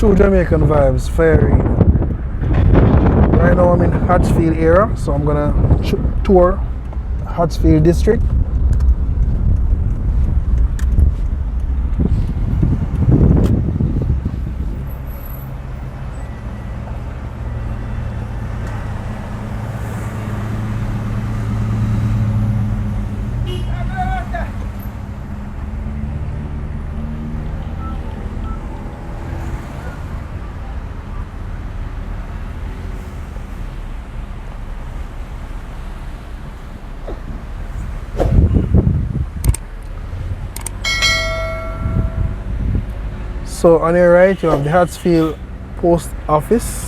True Jamaican vibes, firing. Right now I'm in Hatchfield area, so I'm gonna tour Hatchfield district. So on your right you have the Hatchfield Post Office.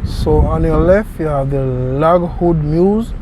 So on your left you have the Logwood Mews.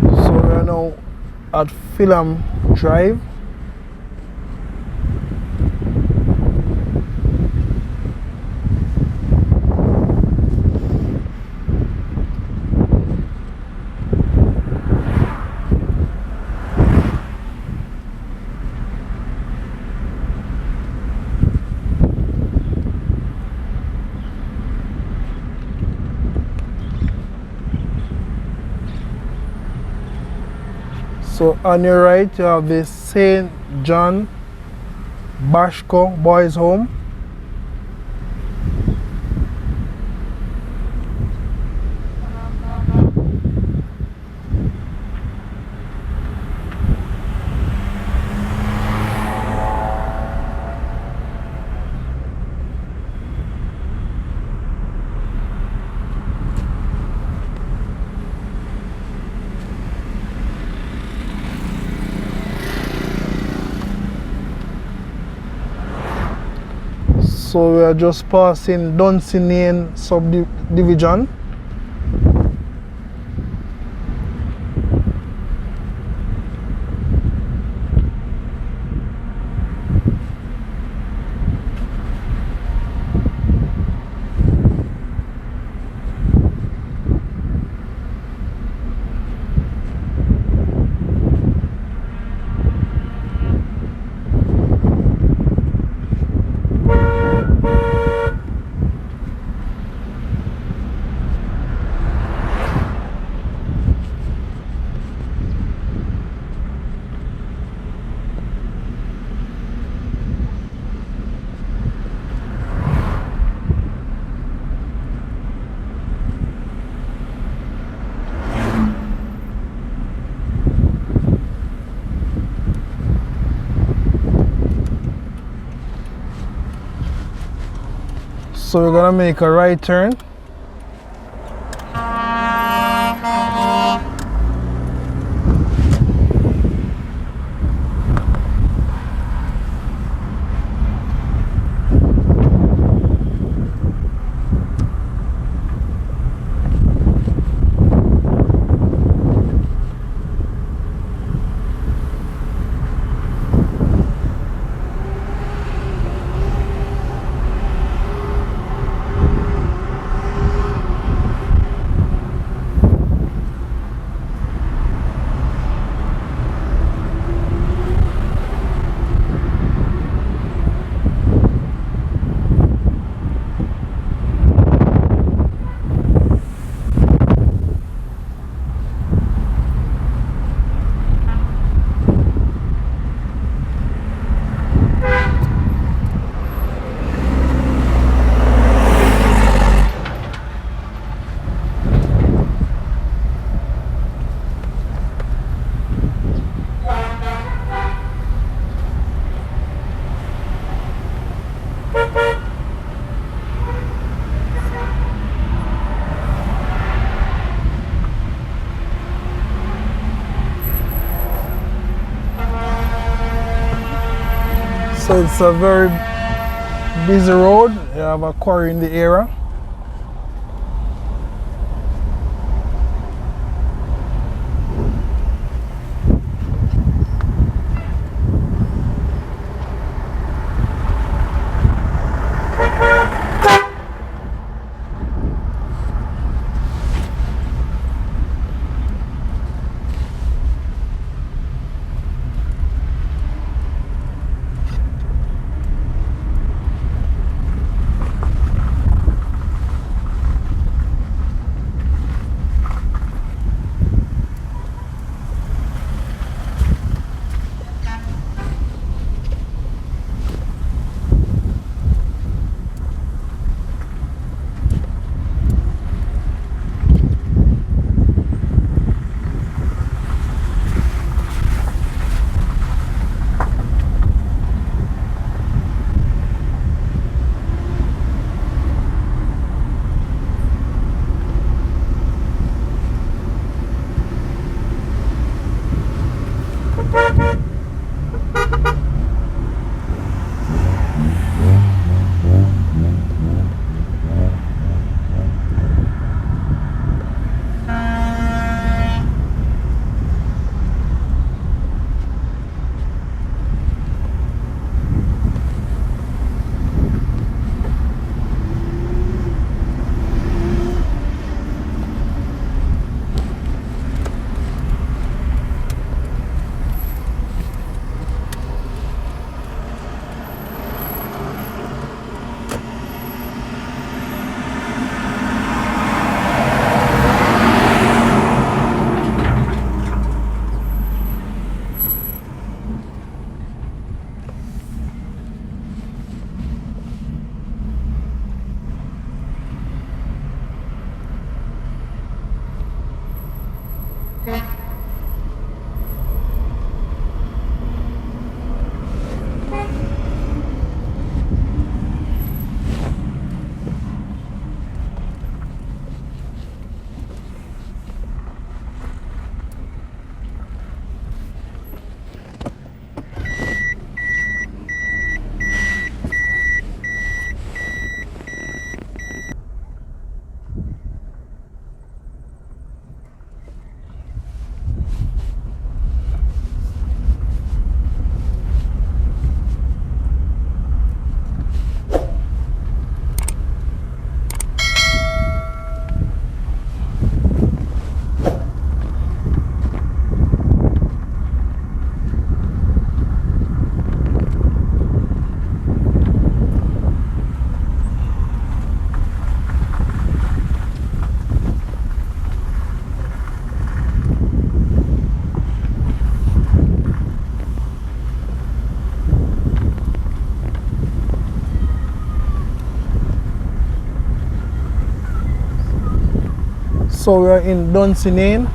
So we are now at Philham Drive. So on your right you have the St. John Bashko Boys Home. So we are just passing Dunsinane subdivision. So we're gonna make a right turn. So it's a very busy road. You have a quarry in the area. So we are in Dunsinane.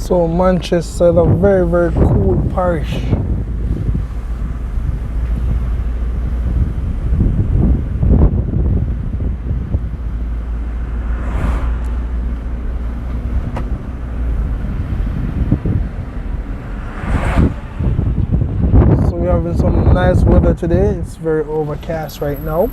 So Manchester is a very, very cool parish. So we're having some nice weather today. It's very overcast right now.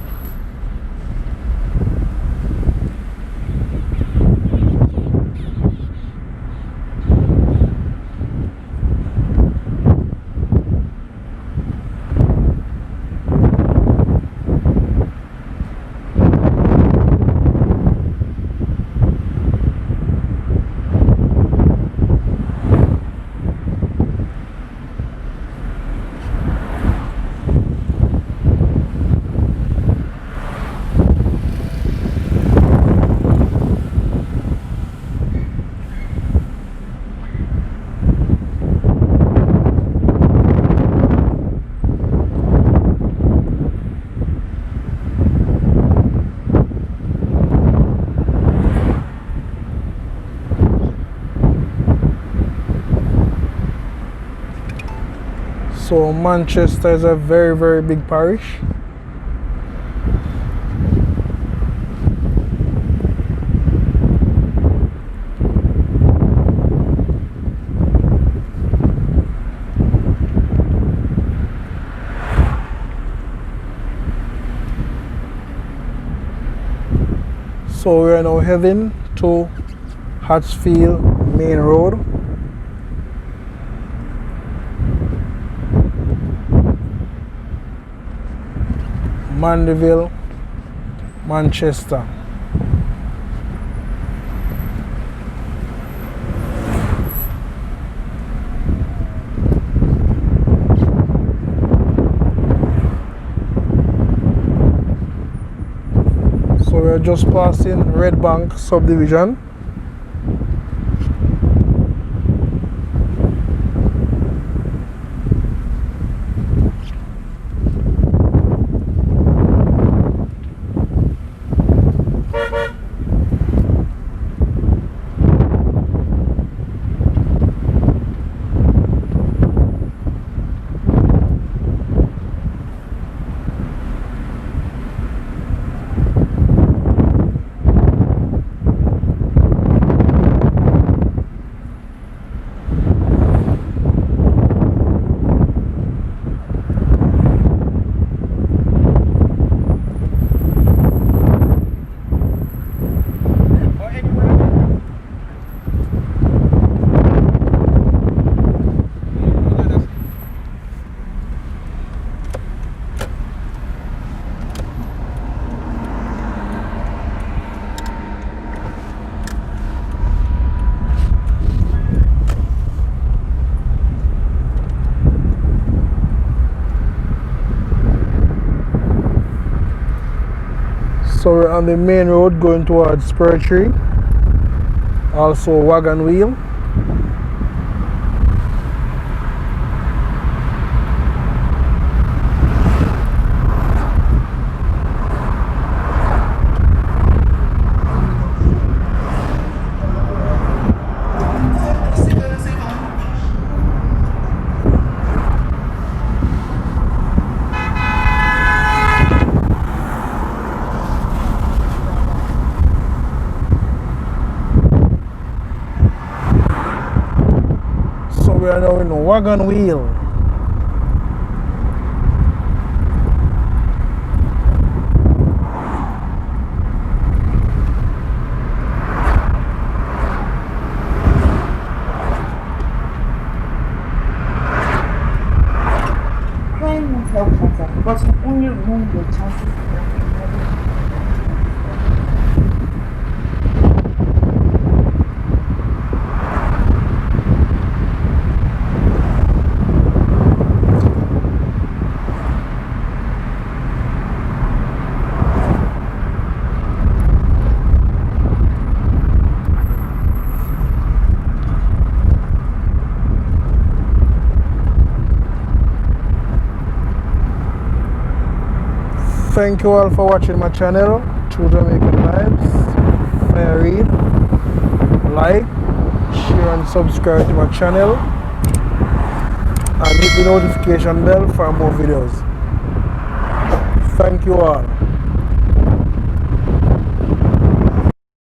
So Manchester is a very, very big parish. So we are now heading to Hatchfield Main Road. Mandeville, Manchester. So we're just passing Red Bank subdivision. So we're on the main road going towards Spur Tree, also Wagon Wheel. We are now in Wagon Wheel. Thank you all for watching my channel, True Jamaican Vibes. May I read, like, share. share and subscribe to my channel and hit the notification bell for more videos. Thank you all.